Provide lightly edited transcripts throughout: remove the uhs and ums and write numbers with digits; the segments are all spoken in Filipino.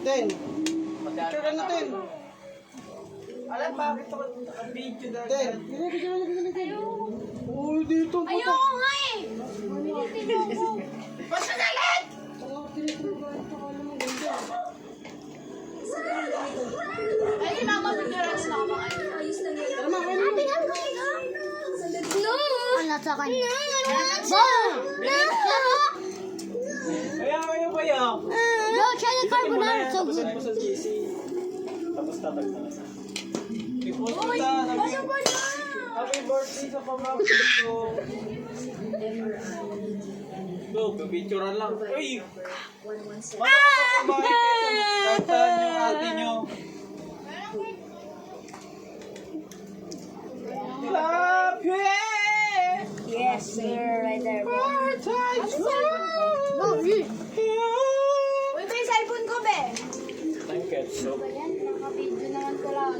Ten. Picture na ten. Alam bakit ako video na Ten. Oh, dito. Ayoko nga eh! Basta galit! Ay, si Mama Picturean sa Mama. Tara ma, kayo naman. No! Alat sa kanya. Bo! Kaya kaya. No, chili carbonara. So good. Mo sa GC. Tapos tatag na. I-post mo na. Happy birthday sa pamangkin ko. Go, pipicturean lang. Uy! Paano sa kumain kayo? Kantaan yung ate nyo. Clap! Yeah! Yes, sir. Right there. Uy, ba yung cellphone ko, be? Thank you. So, Ayan, naka-video naman ko lang.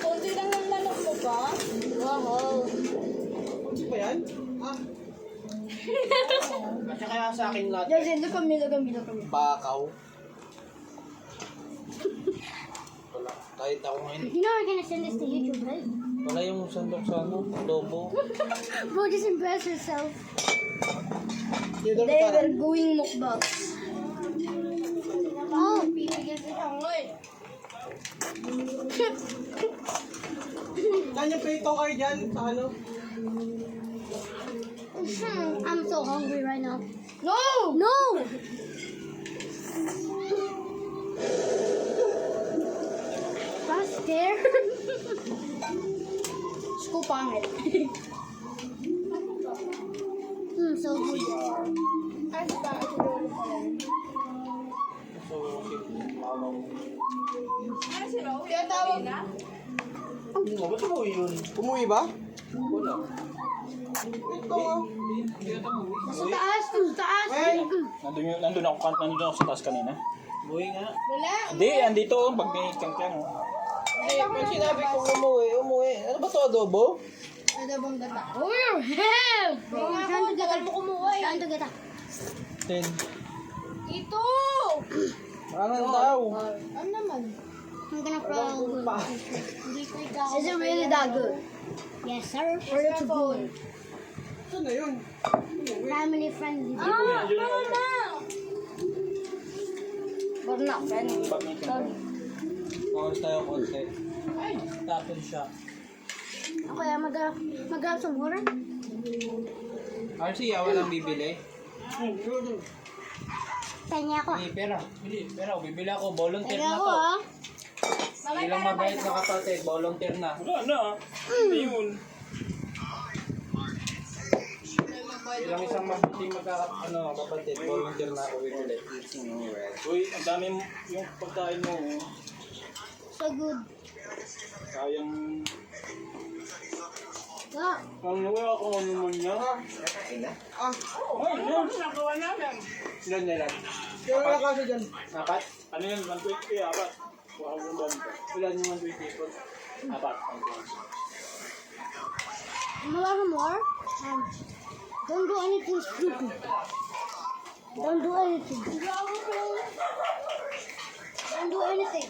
Konti lang ng manok mo ba? Wow. Ano ba yan? Ah, kasi kaya sa akin lahat. Yes, look at me, look at me, look at me. bakaw. Wala. Kahit ako ngayon. You know we're gonna send this to YouTube, right? Wala yung sandok sa ano, adobo. Bro, just impress yourself. Yung dapat They parang. were going mukbangs. Oh, Pipigil si Shangoy. Saan yung prito kayo dyan? Sa ano? I'm so hungry right now. No! No! I'm scared. School pangit. So good. Ay, si Pangit si Lolo pala. So, mamaw. Ay, si Ro? Kaya tawag na? Ba't mo yun? Umuwi ba? Wala. Ito ah. Sa taas, sa taas. Well, Nandun ako sa taas kanina. Buhay nga. Wala. Hindi, andito, pag may kangkang. eh, pag sinabi kong umuwi. Ano ba to, adobo? Ano bang gata? Over your head! Bro, ako, tagal mo kumuha eh. Saan to get? Ten. Ito! Angan daw. Ano naman? I'm gonna crawl. Hindi ko ikaw. Is it really that good? Yes, sir. For you to go. Saan na yun? Family friendly. Ah, mama! But not friendly. Pag may kangkang. Pause tayo konti. Ay, tapon siya. Okay, mag-grab some water. RC, walang bibili. Tanya ako. Hindi, pera. Hindi, pera. Bibili ako. Volunteer Tanya na ako to. ah. Ilang mabait na kapatid. Volunteer na. Wala na. Ayun. Ilang isang mabuting kapatid. Volunteer na ako bibili. Uy, ang dami yung pagkain mo. So good. Sayang. Yeah. Ang nawa ako ano naman niya. Ah, Ay, yun. Ilan na lang? kaya wala kasi dyan. Apat? Ano yun? 120, apat. Wow, yung banda. Ilan yung 120 po? Apat. You want more? Don't do anything stupid. Don't do anything. Don't do anything.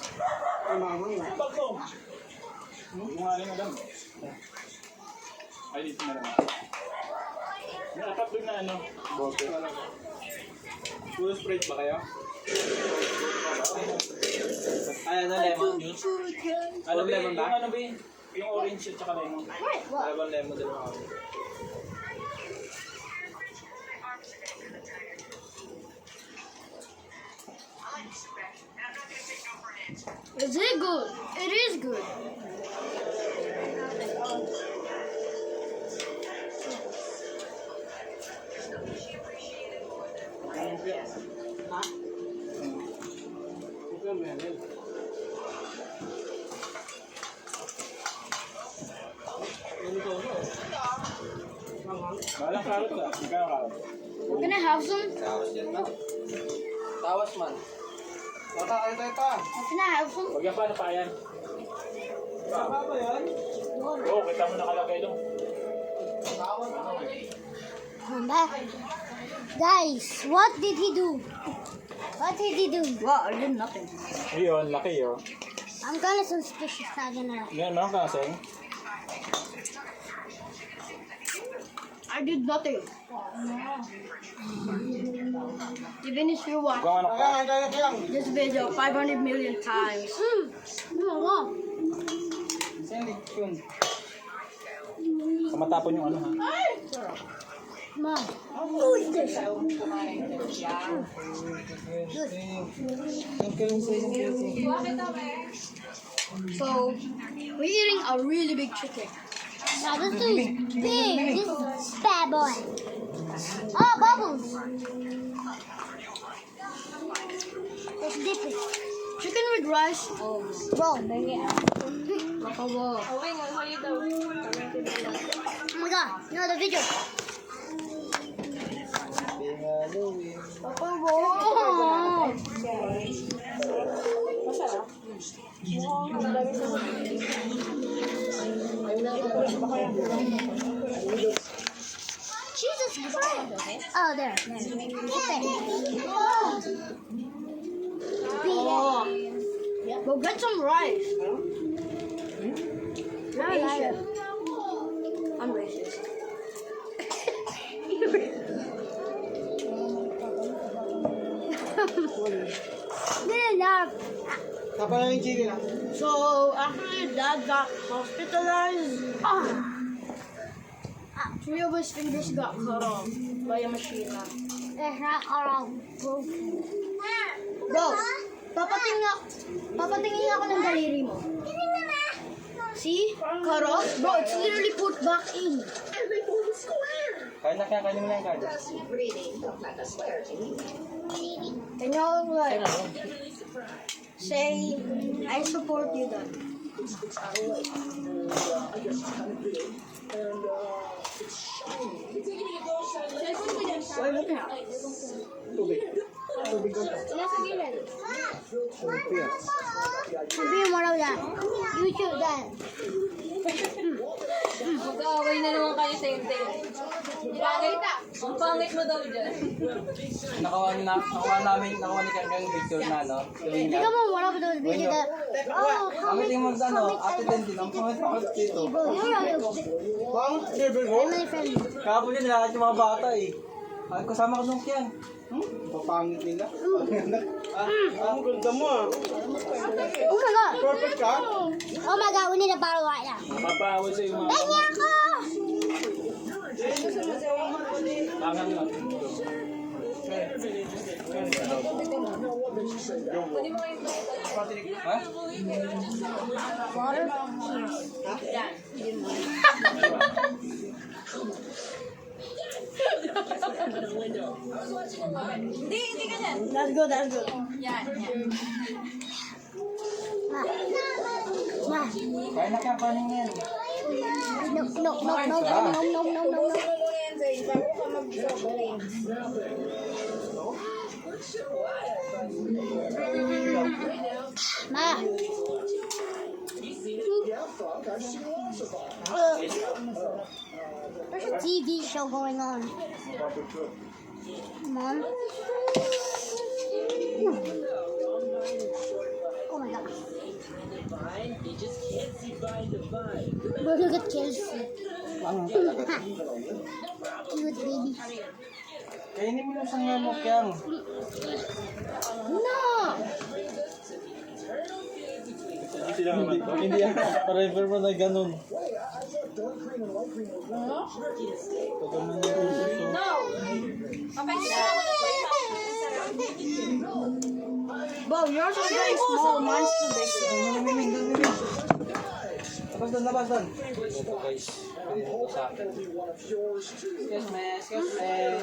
Ay, mama mo. Ang bag ko. Yung aling alam. Ay, dito na lang. May apat doon na ano. Bote. Full Sprite ba kayo? Ay, ano, lemon juice? Alam lemon ba? Yung ano ba yun? Yung orange at saka lemon. Alam ba lemon dalawa kami? Is it good? It is good. Balang karot ka. Magkano karot? We're gonna have some. Tawas dyan na. Tawas man. Nakakain tayo pa. We're gonna have some. Huwag yan pa, napayan. Tama ba yan? Oo, kita mo nakalagay doon. Come back. Guys, what did he do? What did he do? Wow, I did nothing. Ayun, laki oh. I'm kinda suspicious na na. Meron ka kasing? I did nothing. Even if you watch Kung ano ka? this video 500 million times. Ano? Kamatapon yung ano ha? Ma. Who is this? So, we're eating a really big chicken. Now this is big. This is bad boy. Oh, bubbles. Let's dip it. Chicken with rice. Oh, Bro, bring it out. wow. Oh, wait, how you daw? Oh my god, no, the video. Oh, Jesus Christ. Oh, there. Go get some rice. Racist. I'm racist. Good enough. So, actually, Dad got hospitalized. Three of his fingers got cut off by a machine. It's not around. Broken. Bro, papatingin ako ng daliri mo. See? Cut off? Bro, it's literally put back in. Kain na kaya, kainin mo na yung card. Can you all like say, I support you, Dad? Why look at Sabihin mo raw yan. YouTube yan. Mag-aaway na naman kayo sa yung Ang pangit mo daw dyan. Nakawa ni Kang picture na, no? Hindi ka mo wala pa doon video na. Oh, Ang iting mag ate Tendin, ang pangit dito. bro, you're my friend. Kahapon yun, nilakat yung mga bata eh. Ay, kasama ko nung Kian. Papangit nila. Ang ganda mo ah. Oh my god. Perfect ka? Oh my god, we need a bottle right now. Mapapaaway sa mga Benny ako! pangang na. Ha? Water? Hindi ka dyan. That's good, that's good. Yan. Ma. Kain na kaya, kanin mo yan. No, no, no, no, no, no, no, no, no. Ma. There's a TV show going on. Mom. Oh my god. Bro, look at Kelsey. Cute baby. Kainin mo yung sangya mo, Kian. No! Hindi sila naman to. Hindi yan. Forever mo na ganun. No! Okay, sila ako na Bro, yours is very small, mine's too big. Labas doon. Ito guys. Ito sa akin. Excuse me, excuse me.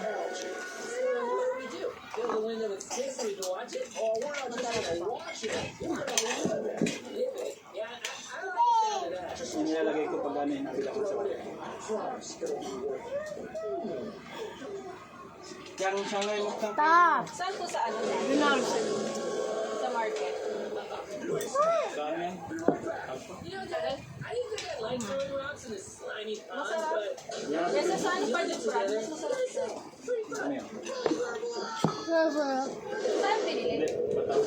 Yung nilalagay ko pag ano yung nabila ko sa wala. Yang siyang ngayon mo kang Stop! Saan to sa ano? Binarsin. Sa market. Saan yan? Masarap. Yes, sa saan pa yung brand? Mas masarap siya. Ano yan? Sarap. Saan pinili? Hindi, bataw.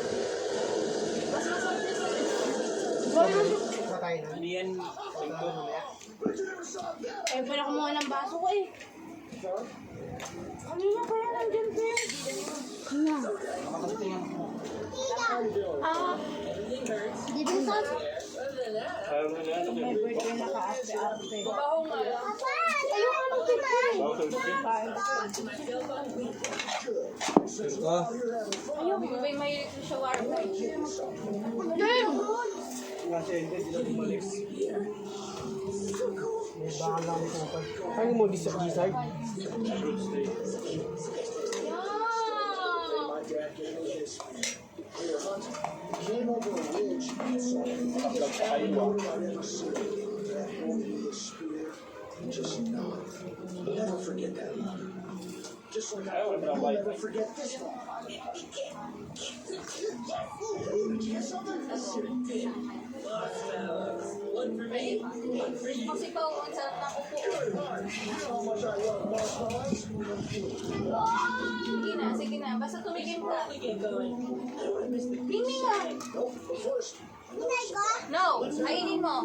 Mas masarap yung Hindi yan. Eh, pala kumuha ng baso ko eh. Ano na kaya nandyan, Ben? Ah, Di ba sa... Ayaw na yan. may birthday na ka-arte-arte. baho nga lang. Papa, ayaw ka magkita. Bago sa ulit. Ayun, may mahilig sa shawarma. Kasi hindi sila bumalik. May baka lang ito. Kaya mo, disag-disag. Fruit steak. Tapos sa kaiwa. Ayaw na white. Kasi pa, ang sarap ng upo. Sige na. Basta tumigil ka. Tingin nga. No, kainin mo.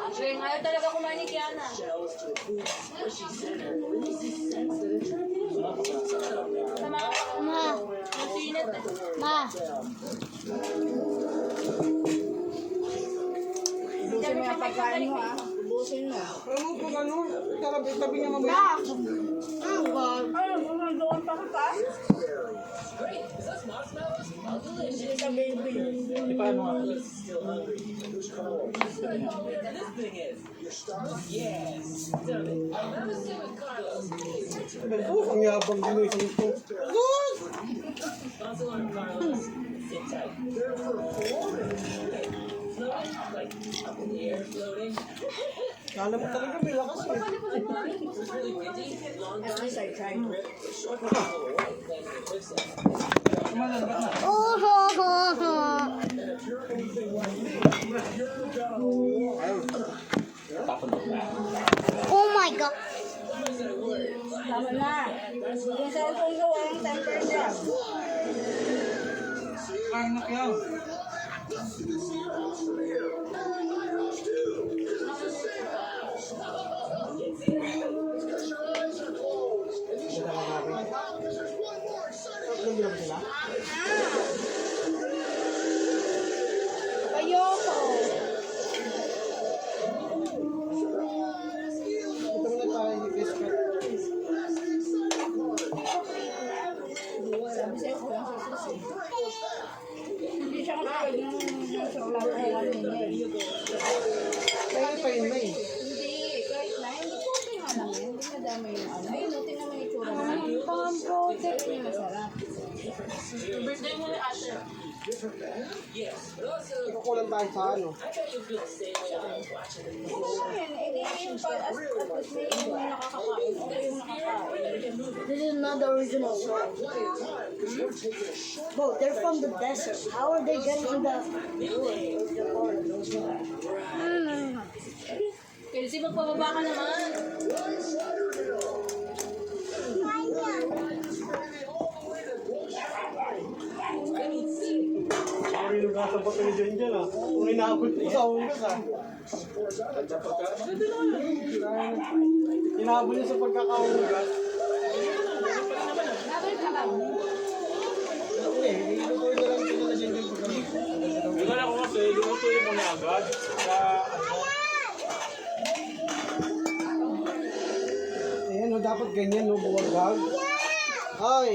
Actually, ngayon talaga kumain ni Kiana. Sama ka. Ma, Masinit eh. ma. Ubusin mo yung pagkain mo ah. Ubusin mo. Ano pag ano? Tabi niya mamaya. Ang God. Ano, doon pa ka pa? Sa baby. Di pa ano nga. Ang yabang din yung isang ito. Kala mo talaga may lakas eh. At least I tried. Oh, ho, ho, ho. Tapon mo na. Oh my God. Tama na. Yung cellphone ko walang temper niya. Anak yan. Ayoko. Ito na tayo ni Kismet. Sabi sa'yo ko lang sa susi. Hindi siya kapag yung chocolate ay alam niya. Kaya pa yun na eh. Hindi, kahit na, hindi ko okay nga lang yan. Hindi madami yung ano. Ayun, tingnan naman yung itsura mo. Pang-protect niya masarap. Birthday mo ni ate. Kukulang tayo sa ano. Ayun, hindi yung at least may yung nakakakain. Ito yung nakakain. This is not the original one. Bro, they're from the desert. How are they getting to the... Kasi magpababa ka naman. Sorry nung nasa bato ni John dyan ah. Kung inaabot mo sa ugas ah. Inaabot niya sa pagkakaugas. Babalik ka ba? Hindi, inutuloy na lang sila na John dyan pagkakaugas. Di ba na ako kasi, lumutuin mo na agad. Kaya, Ayan no, dapat ganyan no, buwagag. Ay.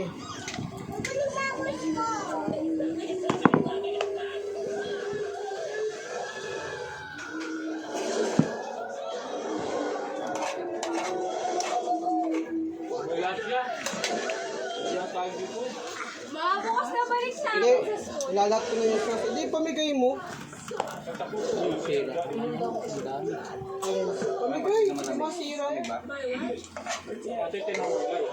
wala siya. Wala tayo dito. Ma, bukas na balik na Hindi, ako sa school. ilalak ko na yung sauce. Hindi, pamigay mo. Ate, tinawag.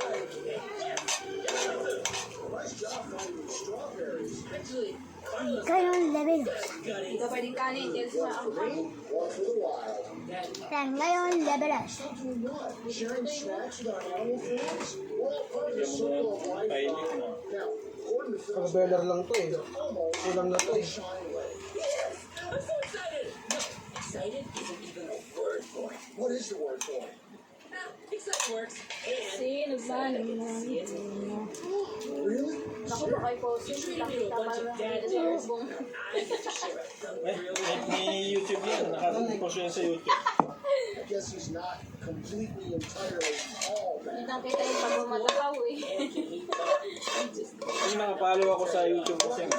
Ngayon, level. Hindi ka pwedeng kanin. Tels na ang Yan, ngayon, level up. Painit na. Pag-beller lang to eh. Kulang na to eh. Kasi nagmano mo. Naku ba kayo po? Kita-kita parang sa lubong. May YouTube yan. Nakapost yan sa YouTube. Kitang-kita yung pagmamatakaw eh. Yung nakapalo ako sa YouTube kasi.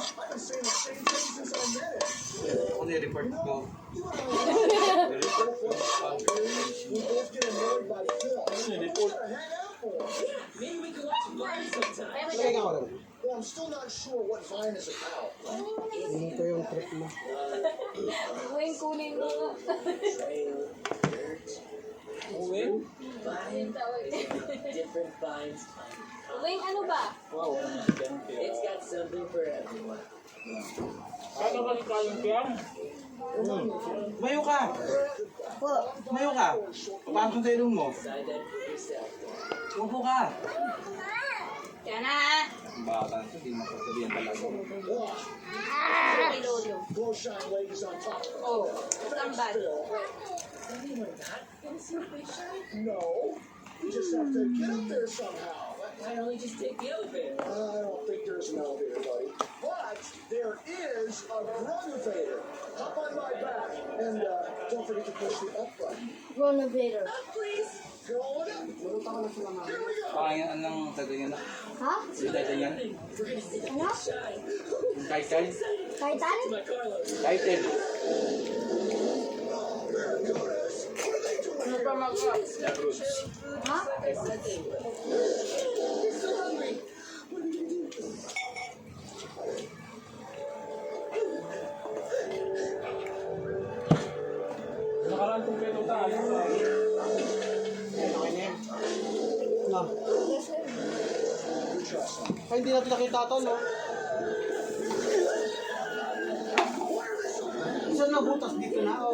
Ako ni-report ko. Report. Lagay ka ko rin. Hindi ko yung trip mo. Uwing kunin mo nga. Uwin? Yung tawag. Uwing ano ba? Wow. It's got something for everyone. Kano ka ni Kayong Piang? Mayo ka! Mayo ka! Papasok sa ilong mo. Upo ka! Kaya na! Bata, hindi masasabihan talaga. Kay Lolo. Oh, tambad. You just have to get up there somehow. Why don't we just take the elevator? I don't think there's an elevator, buddy. But there is a Grunvator. Hop on my back. And don't forget to push the up button. Renovator. Up, please. Go on up. Here we go. Pangalan ng taganyan na. Ha? Yung taganyan. Ano? Yung title. Kaitan? Title. Ano pa mag-up? Ha? Nakaraan kong pedo tayo sa... Na. Ay, hindi natin nakita ito, no? Saan nabutas dito na? O...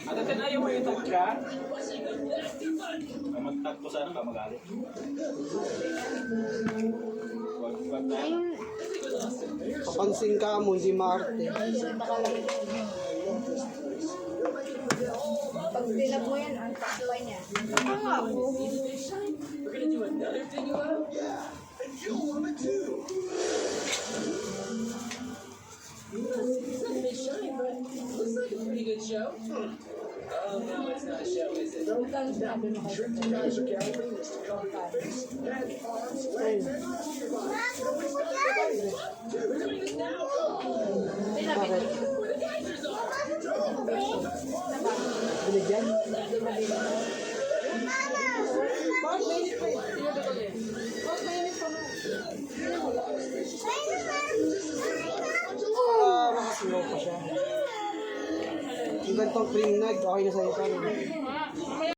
Ate, tinayo mo yung tag ka? Magtag ko sana ka magalit. Wag na. Papansin ka mo, hindi maarte. Pag tinag mo yan, ang takpay niya. Ano nga ako? Magkano sinabi mo kayo? You guys are gathering is to cover your face, head, arms, legs, and your body. We're doing this now. Binigyan? Nakasilaw pa siya. Yung gantong cream nag, okay na sa'yo.